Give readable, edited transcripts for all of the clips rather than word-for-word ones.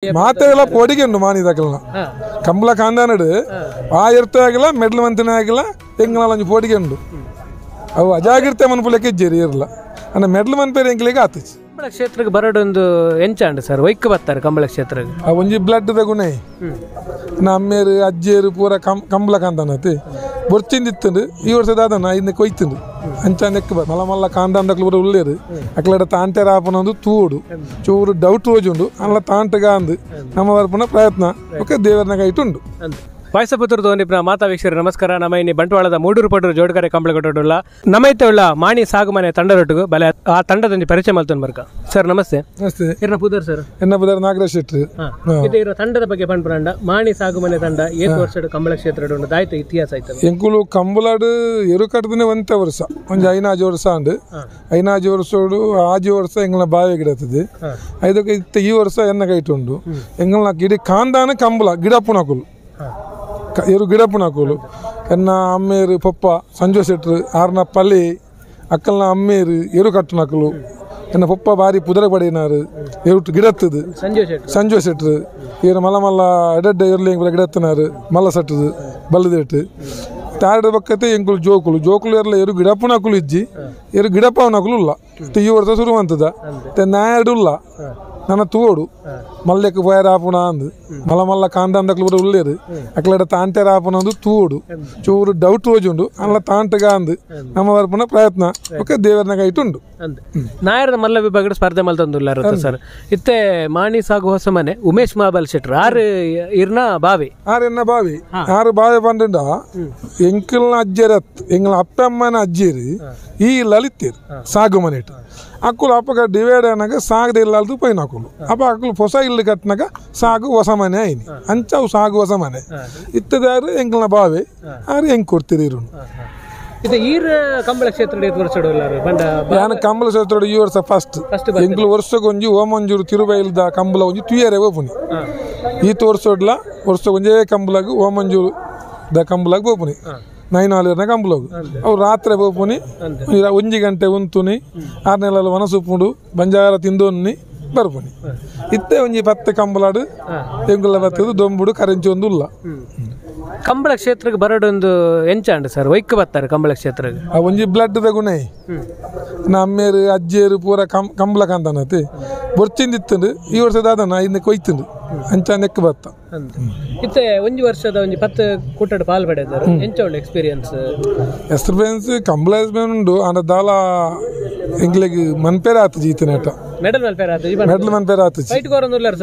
ಮಾತೆಲ್ಲ ಪೊಡಿಗೆ ಉಂಡು ಮಾನಿದಕಲ್ನ ಕಂಬಳ ಕಾಂದಾನಡು ಆಯಿರ್ತೆ ಆಗಿಲ್ಲ ಮೆಡ್ಲ್ ಮಂತಿನ ಆಗಿಲ್ಲ ಎಂಗ್ನಾಲಂಜು ಪೊಡಿಗೆ ಉಂಡು ಅವು ಅಜಾಗಿರ್ತೆ ಮನ್ಪುಲಕ್ಕೆ ಜರಿ ಇರಲ್ಲ ಅನ್ನ ಮೆಡ್ಲ್ ಮನ್ಪೇರು ಎಂಕ್ಲಿಗೆ ಆತಿಚ್ ಕಂಬಳ ಕ್ಷೇತ್ರಕ್ಕೆ ಬರೋದೊಂದು ಎಂಚಾಂಡ್ ಸರ್ ಒಯ್ಕ ಬರ್ತಾರೆ ಕಂಬಳ ಕ್ಷೇತ್ರಕ್ಕೆ ಆ ಒಂಜಿ ಬ್ಲಡ್ ಗುಣ ಅಮ್ಮೇರು ಅಜ್ಜಿಯರು ಪೂರ ಕಂಬಳ ಕಾಂತಾನತಿ ಬೊರ್ಚಿಂದಿತ್ತುಂಡು ಈ ವರ್ಷದ ಅದನ್ನ ಇನ್ನು ಕೊಯ್ತುಂಡು ಅಂಚ ನೆಕ್ ಮಲ್ಲ ಮಲ್ಲ ಕಾಂದಾಂದಕ್ಲು ಪೂರ ಉಳ್ಳೇರು ಅಕ್ಲಡ ತಾಂಟೆರ ಆಪನೊಂದು ತೂಡು ಚೂರು ಡೌಟ್ ಓಜುಂಡು ಅಲ್ಲ ತಾಂಟಗ ಅಂದು ನಮ್ಮ ವರ್ಪನ ಪ್ರಯತ್ನ ಓಕೆ ದೇವರನಾಗ ಇಟ್ಟುಂಡು ವಾಯ್ಸಪುತ್ರ ದೋನಿಪ್ನ ಮಾತಾ ವೀಕ್ಷಕರು ನಮಸ್ಕಾರ ನಮ್ಮ ಇನ್ನಿ ಬಂಟ್ವಾಳದ ಮೂಡೂರು ಪಟೂರು ಜೋಡ್ಕರೆ ಕಂಬಳ ಕೊಟ್ಟುಲ್ಲ ನಮೈತೆ ಉಳ್ಳ ಮಾಣಿ ಸಾಗುಮನೆ ತಂಡದೊಟ್ಟಿಗೂ ಬಲೆ ಆ ತಂಡದೊಂದು ಪರಿಚಯ ಮಲ್ತೊಂದು ಬರ್ಕ ಸರ್ ನಮಸ್ತೆ ನಮಸ್ತೆ ಇರ್ನ ಪುದರ್ ಸರ್ ಎನ್ನ ಬದರ್ ನಾಗರಾಜ್ ಶೆಟ್ಟಿ ಇದು ಇರೋ ತಂಡದ ಬಗ್ಗೆ ಪಂಡ್ಪಂಡ ಮಾಣಿ ಸಾಗುಮನೆ ತಂಡ ಏತ್ ವರ್ಷದ ಕಂಬಳ ಕ್ಷೇತ್ರ ದಾಯ್ತು ಇತಿಹಾಸ ಆಯ್ತು ಎಂಕುಲು ಕಂಬಳಾಡು ಎರು ಕಟ್ಟದನೆ ಒಂತೆ ವರ್ಷ ಒಂಜಿ ಐನಾಜು ವರ್ಷ ಅಂಡು ಐನಾಜು ವರ್ಷೋಡು ಆಜು ವರ್ಷ ಎಂಗ್ಲ ಬಾವಿ ಗಿಡತದೆ ಐದಕ್ಕೆ ಇತ್ತ ಈ ವರ್ಷ ಎನ್ನ ಕೈಟುಂಡು ಎಂಗ್ಲ ಗಿಡ ಕಾಂದಾನ ಕಂಬಳ ಗಿಡಪ್ಪುನಕುಲು ಎರು ಗಿಡಪ್ಪುನಕುಲು ಎನ್ನ ಅಮ್ಮೇರು ಪಪ್ಪ ಸಂಜು ಶೆಟ್ರು ಆರ್ನ ಪಲ್ಲಿ ಅಕ್ಕಲ್ನ ಅಮ್ಮೇರು ಎರು ಕಟ್ಟುನಕುಲು ಎನ್ನ ಪಪ್ಪ ಬಾರಿ ಪುದರ ಪಡಿನಾರು ಎರುಟ್ಟು ಗಿಡತ್ತದು ಸಂಜು ಶೆಟ್ರು ಇವರು ಮಲ್ಲ ಮಲ್ಲ ಎಡ್ಡೆ ಇರ್ಲಿ ಗಿಡತ್ತನಾರು ಮಲ್ಲ ಸಟ್ಟದು ಬಲ್ಲದೇಟು ತಾರಡ ಪಕ್ಕತೆ ಎಂಕುಲು ಜೋಕುಲು ಇರಲ್ಲ ಎರು ಗಿಡಪ್ಪುನಕುಲು ಇಜ್ಜಿ ಎರು ಗಿಡಪ್ಪವನಕುಲು ಇಲ್ಲ ಈ ವರ್ಷ ಶುರುವಂತದ ನಾಯಡುಲ್ಲ ನನ್ನ ತೂಡು ಮಲ್ಲೆಕ್ಕೆ ಪೋಯರ ಆಪುಣ ಅಂದು ಮಲ್ಲ ಮಲ್ಲ ಕಾಂದಾಂದಕ್ಲು ಪೂರ ಉಳ್ಳೇರು ಅಕ್ಲಡ ತಾಂಟೆರ ಆಪುಣ ಅಂದು ತೂಡು ಚೂರು ಡೌಟ್ ಓಜುಂಡು ಅಲ್ಲ ತಾಂಟಗ ಅಂದು ನಮ್ಮ ವರ್ಪನ ಪ್ರಯತ್ನ ಓಕೆ ದೇವರನಾಗ ಇಟ್ಟುಂಡು ನಾಯರದ ಮಲ್ಲ ವಿಭಾಗದ ಸ್ಪರ್ಧೆ ಮಲ್ತೊಂದುಲ್ಲಾರ ಸರ್ ಇತ್ತೆ ಮಾಣಿ ಸಾಗು ಹೊಸ ಮನೆ ಉಮೇಶ್ ಮಹಾಬಲ್ ಶೆಟ್ರು ಆರು ಇರ್ನ ಬಾವಿ ಆರು ಬಾವಿ ಬಂಡ ಎಂಕಲ್ನ ಅಜ್ಜರತ್ ಎಂಗ್ಲ ಅಪ್ಪಮ್ಮನ ಅಜ್ಜಿರಿ ಈ ಲಲಿತೇರು ಸಾಗು ಮನೆ ಅಕ್ಕಲು ಅಪ್ಪಗ ಡಿವೈಡ್ ಅನ್ನಾಗ ಸಾಗದೆ ಇಲ್ಲದು ಪೈನ ಹಾಕಲು ಅಪ್ಪ ಅಕ್ಕಲು ಹೊಸ ಇಲ್ಲು ಕಟ್ಟಿನಾಗ ಸಾಗು ಹೊಸ ಮನೆ ಆಯ್ನಿ ಅಂಚವು ಸಾಗು ಹೊಸ ಮನೆ ಇತ್ತದಾರು ಎಂಕಲ್ನ ಬಾವಿ ಆರು ಹೆಂಗ್ ಕೊಡ್ತೀರಿ ಇರು ಇದು ಈರ ಕಂಬಳ ಕ್ಷೇತ್ರ ನಾನು ಕಂಬಳ ಕ್ಷೇತ್ರ ಈ ವರ್ಷ ಫಸ್ಟ್ ಎಂಕ್ಲು ವರ್ಷಕ್ಕೊಂಜಿ ಓಮಂಜೂರು ತಿರುಬೈಲ್ದ ಕಂಬಳ ಒಂಜಿ ತುಯರೆ ಓಪುನಿ ಈ ತೋರ್ಸೋಡ್ಲ ವರ್ಷ ಒಂಜೇ ಕಂಬಳಗು ಓಮಂಜೂರು ದ ಕಂಬಳಾಗ ಓಪುನಿ ನೈನಾಲಿನ ಕಂಬಳಗು ಅವು ರಾತ್ರಿ ಬೋಪುನಿ 1 ಗಂಟೆ ಉಂತುನಿ 6 ನೆಲಲು ವನಸುಪ್ಪುಂಡು ಬಂಜಾರ ತಿಂದೊನ್ನಿ ಬರ್ಪುನಿ ಇತ್ತೆ ಒಂಜಿ 10 ಕಂಬಳಾಡು ಎಂಗುಲ ಬತ್ತದು ದೊಂಬುಡು ಕರೆಂಚಿ ಒಂದು ಉಲ್ಲ ಕಂಬಳ ಕ್ಷೇತ್ರಕ್ಕೆ ಬರೋದೊಂದು ಎಂಚಾಂಡ್ ಸರ್ ಒಯ್ಕ ಬರ್ತಾರೆ ಕಂಬಳ ಕ್ಷೇತ್ರಕ್ಕೆ ಆ ಒಂಜಿ ಬ್ಲಡ್ ಗುಣ ಅಮ್ಮೇರು ಅಜ್ಜಿಯರು ಪೂರ ಕಂಬಳ ಕಾಂತಾನತಿ ಬೊರ್ಚಿಂದಿತ್ತುಂಡು ಈ ವರ್ಷದ ಅದನ್ನ ಇನ್ನು ಕೊಯ್ತುಂಡು ಅಂಚ ನೆಕ್ ಬತ್ತ ಇತ್ತೆ ಒಂಜಿ ವರ್ಷದ ಒಂಜಿ 10 ಕೂಟದ ಪಾಲ್ ಪಡೆದಾರೆ ಎಂಚ ಒಳ್ಳೆ ಎಕ್ಸ್ಪೀರಿಯನ್ಸ್ ಕಂಬಳ ಉಂಡು ಅಂದ ದಾಲ ಎಂಗ್ಲಿಗೆ ಮನ್ಪೇರ ಆತು ಜೀತನೇಟ ಮೆಡಲ್ ಮನ್ಪೇರ ಆತು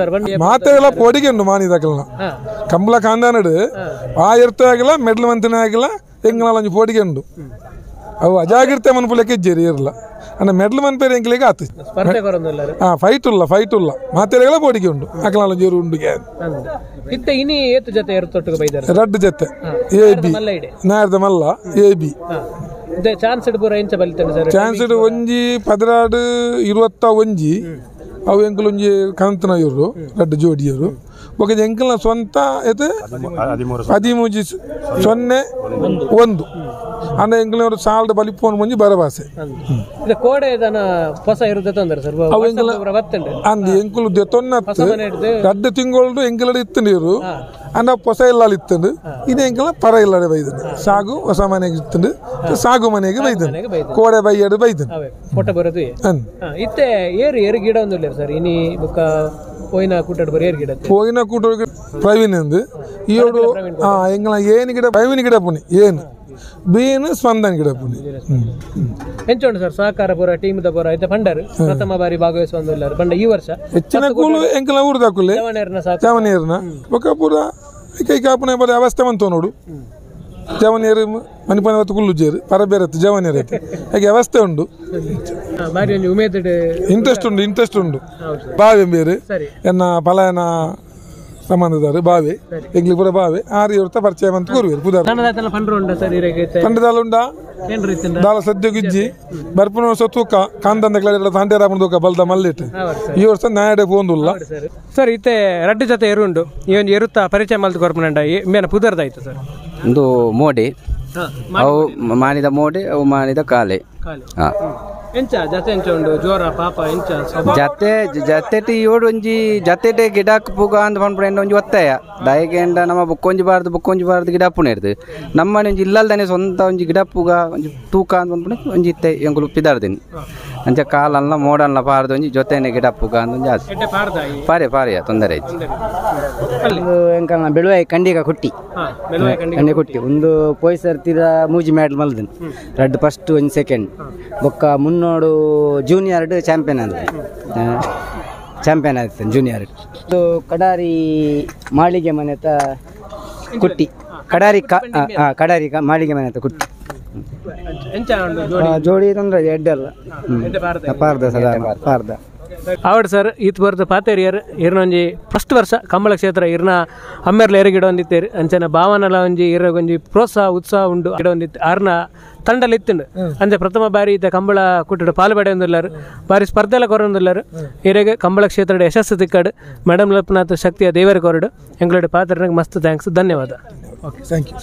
ಸರ್ ಮಾತೆಲ್ಲ ಪೊಡಿಗೆ ಉಂಡು ಮಾನಿದಕಲ್ನ ಕಂಬಳ ಕಾಂದಾನಡು ಆಯಿರ್ತೆ ಆಗಿಲ್ಲ ಮೆಡ್ಲ್ ಮಂತಿನ ಆಗಿಲ್ಲ ಎಂಗ್ನಾಲಂಜು ಪೊಡಿಗೆ ಉಂಡು ಅವು ಅಜಾಗಿರ್ತೆ ಮನ್ಪುಲಕ್ಕೆ ಜರಿ ಇರಲ್ಲ ಅನ್ನ ಮೆಡ್ಲ್ ಮನ್ಪೇರು ಎಂಕ್ಲಿಗೆ ಆತು ಫೈಟ್ ಉಲ್ಲ ಮಾತೆಲ್ಲ ಪೊಡಿಗೆ ಉಂಡು ಅಕಲಾಲಂಜು ಜೋರು ಉಂಡು ರಡ್ಡು ಜೊತೆ AB ನಾಯರ್ದ ಮಲ್ಲ AB ಚಾನ್ಸ್ ಒಂಜಿ 21 ಅವು ಎಂಕಲ್ ಒಂಜಿ ಕಂತನ ಇವರು ರಡ್ಡು ಜೋಡಿಯವರು ಬೊಕ ಎಂಕಲ್ನ ಸ್ವಂತ ಎತ್ತೆ 13-0-1 ಅಂದ್ರೆ ಎಂಕಲ್ನವರು ಸಾಲ್ದ ಬಲಿಪೋನ್ ಮುಂಜಿ ಬರಬಾಸೆ ಅಂದ್ ಎಂಕುಲು ದೆತೊನ್ನತ್ತು 2 ತಿಂಗಳು ಎಂಕಲಡೆ ಇತ್ತಂಡು ಇವರು ಅಂದ ಹೊಸ ಇಲ್ಲ ಇತ್ತಂಡು ಇದು ಎಂಕಲ ಪರ ಇಲ್ಲಡೆ ಬೈದನು ಸಾಗು ಹೊಸ ಮನೆಗೆ ಇತ್ತಂಡು ಸಾಗು ಮನೆಗೆ ಬೈದನು ಕೋಡೆ ಬೈಯಡು ಬೈದನು ಪೋಯಿನ ಕೂಟ ಪ್ರವೀಣ್ ಎಂದು ಈಡು ಎಂಗ್ಲ ಏನು ಗಿಡ ಪ್ರವೀಣ್ ಗಿಡ ಪುನಿ ಏನು ಬೀನು ಸ್ಪಂದನ್ ಗಿಡ ಪುನಿ ಎಂಚೋಂಡು ಸರ್ ಸಹಕಾರ ಪೂರ ಟೀಮ್ ದ ಪೂರ ಐತೆ ಪಂಡರ್ ಪ್ರಥಮ ಬಾರಿ ಭಾಗವಹಿಸುವಂದಿಲ್ಲ ಬಂಡ ಈ ವರ್ಷ ಹೆಚ್ಚಿನ ಕೂಲು ಎಂಕಲ ಊರ್ದಾಕುಲೆ ಚಾವನೇರ್ನ ಬೊಕ ಪೂರ ಕೈ ಕಾಪುನ ಬರ ಅವಸ್ಥೆ ಬಂತು ನೋಡು ಜವನಿಯರು ಮಣಿಪನ ಕುಲ್ಲುಜೇರು ಪರಬೇರತ್ತು ಜವನಿಯರು ಹಾಗೆ ವ್ಯವಸ್ಥೆ ಉಂಡು ಇಂಟ್ರೆಸ್ಟ್ ಉಂಡು ಬಾವಿ ಬೇರೆ ಎನ್ನ ಪಲಾಯನ ಸಂಬಂಧದಾರು ಬಾವಿ ಎಂಗ್ಲಿ ಪೂರ ಬಾವಿ 6 ವರ್ಷ ಪರಿಚಯ ಬಂತು ಕೂರುವೇರು ಪುದಾರ ಪಂಡದಾಲ ಉಂಡ ದಾಲ ಸದ್ಯಗಿಜ್ಜಿ ಬರ್ಪುನ ವರ್ಷ ತೂಕ ಕಾಂದಂದ ಕ್ಲಾಡ ತಾಂಟೇರಾಪನ ತೂಕ ಬಲ್ದ ಮಲ್ಲಿಟ್ಟು ಈ ವರ್ಷ ನಾಯಡೆ ಪೋಂದುಲ್ಲ ಸರ್ ಇತ್ತೆ ರಡ್ಡು ಜೊತೆ ಎರುಂಡು ಈ ಒಂದು ಎರುತ್ತ ಪರಿಚಯ ಮಲ್ತು ಕೊರ್ಪನಂಡ ಮೇನ ಪುದರ್ದಾಯ್ತು ಸರ್ ಒಂದು ಮೋಡಿ ಅವು ಮಾನಿದ ಮೋಡಿ ಅವು ಮಾನಿದ ಕಾಲೆ ಹಾಂ ಎಂಚ ಜತೆ ಎಂಚ ಉಂಡು ಜೋರ ಪಾಪ ಎಂಚ ಜತೆಟಿ ಏಡು ಒಂಜಿ ಜತೆಟೆ ಗಿಡಕ್ಕೆ ಪೂಗ ಅಂತ ಪಂಪುಂಡು ಒಂಜಿ ಒತ್ತಾಯ ದಯಗೆಂಡ ನಮ್ಮ ಬುಕ್ಕೊಂಜಿ ಬಾರ್ದು ಗಿಡ ಪುಣ ಇರ್ತದೆ ನಮ್ಮನೆ ಒಂಜಿ ಇಲ್ಲಲ್ದಾನೆ ಸ್ವಂತ ಒಂಜಿ ಗಿಡ ಪೂಗ ಒಂಜಿ ತೂಕ ಅಂತ ಪಂಪುಂಡು ಒಂಜಿ ಇತ್ತೆ ಎಂಕುಲು ಪಿದಾರ್ದಿನಿ ಅಂಚ ಕಾಲಲ್ಲ ಮೋಡಲ್ಲ ಪಾರ್ದು ಒಂಜಿ ಜೊತೆನೆ ಗಿಡ ಪೂಗ ಅಂತ ಒಂಜಿ ಆಸೆ ಪಾರೆಯ ತೊಂದರೆ ಐತಿ ಎಂಕಲ್ನ ಬೆಳುವಾಯಿ ಕಂಡಿಗ ಕುಟ್ಟಿ ಕಂಡಿ ಕುಟ್ಟಿ ಒಂದು ಪೊಯ್ಸರ್ತಿರ ಮೂಜಿ ಮೆಡಲ್ ಮಲ್ದನ್ ರೆಡ್ ಫಸ್ಟ್ ಒಂದು ಸೆಕೆಂಡ್ ಬೊಕ್ಕ ಮುನ್ನೋಡು ಜೂನಿಯರ್ ಚಾಂಪಿಯನ್ ಆದ ಚಾಂಪಿಯನ್ ಆಯ್ತು ಜೂನಿಯರ್ ಇದು ಕಡಾರಿ ಮಾಳಿಗೆ ಮನೆತ ಕುಟ್ಟಿ ಕಡಾರಿ ಮಾಳಿಗೆ ಮನೆತ ಕುಟ್ಟಿ ಜೋಡಿ ತೊಂದರೆ ಎಡ್ಡಲ್ಲ ಪಾರ್ದ ಆವಡ್ ಸರ್ ಈತ್ ಬರ್ದು ಪಾತೇರಿಯರ್ ಇರ್ನೊಂಜಿ ಫಸ್ಟ್ ವರ್ಷ ಕಂಬಳ ಕ್ಷೇತ್ರ ಇರ್ನ ಅಮ್ಮೆರ್ಲ ಎರ ಗಿಡ ಹೊಂದಿತ್ತೇರಿ ಅಂಚನ ಭಾವನಲ ಒಂಜಿ ಇರಗೊಂಜಿ ಪ್ರೋತ್ಸಾಹ ಉತ್ಸಾಹ ಉಂಡು ಗಿಡ ಹೊಂದಿತ್ತು ಆರ್ನ ತಂಡಲ್ ಇತ್ತುಂಡು ಅಂಚೆ ಪ್ರಥಮ ಬಾರಿ ಇತ್ತ ಕಂಬಳ ಕುಟ್ಟಿಡು ಪಾಲ್ಪಡೆ ಹೊಂದಿಲ್ಲಾರು ಬಾರಿ ಸ್ಪರ್ಧೆಲ ಕೊರೊಂದಿಲ್ಲಾರು ಇರೆಗೆ ಕಂಬಳ ಕ್ಷೇತ್ರ ಯಶಸ್ಸು ತಿಕ್ಕಾಡು ಮೇಡಮ್ ಲಪ್ನಾಥ್ ಶಕ್ತಿಯ ದೇವರ ಕೊರಡು ಎಂಗ್ಲೋಡಿ ಪಾತ್ರೆ ಮಸ್ತ್ ಥ್ಯಾಂಕ್ಸ್ ಧನ್ಯವಾದ ಓಕೆ ಥ್ಯಾಂಕ್ ಯು.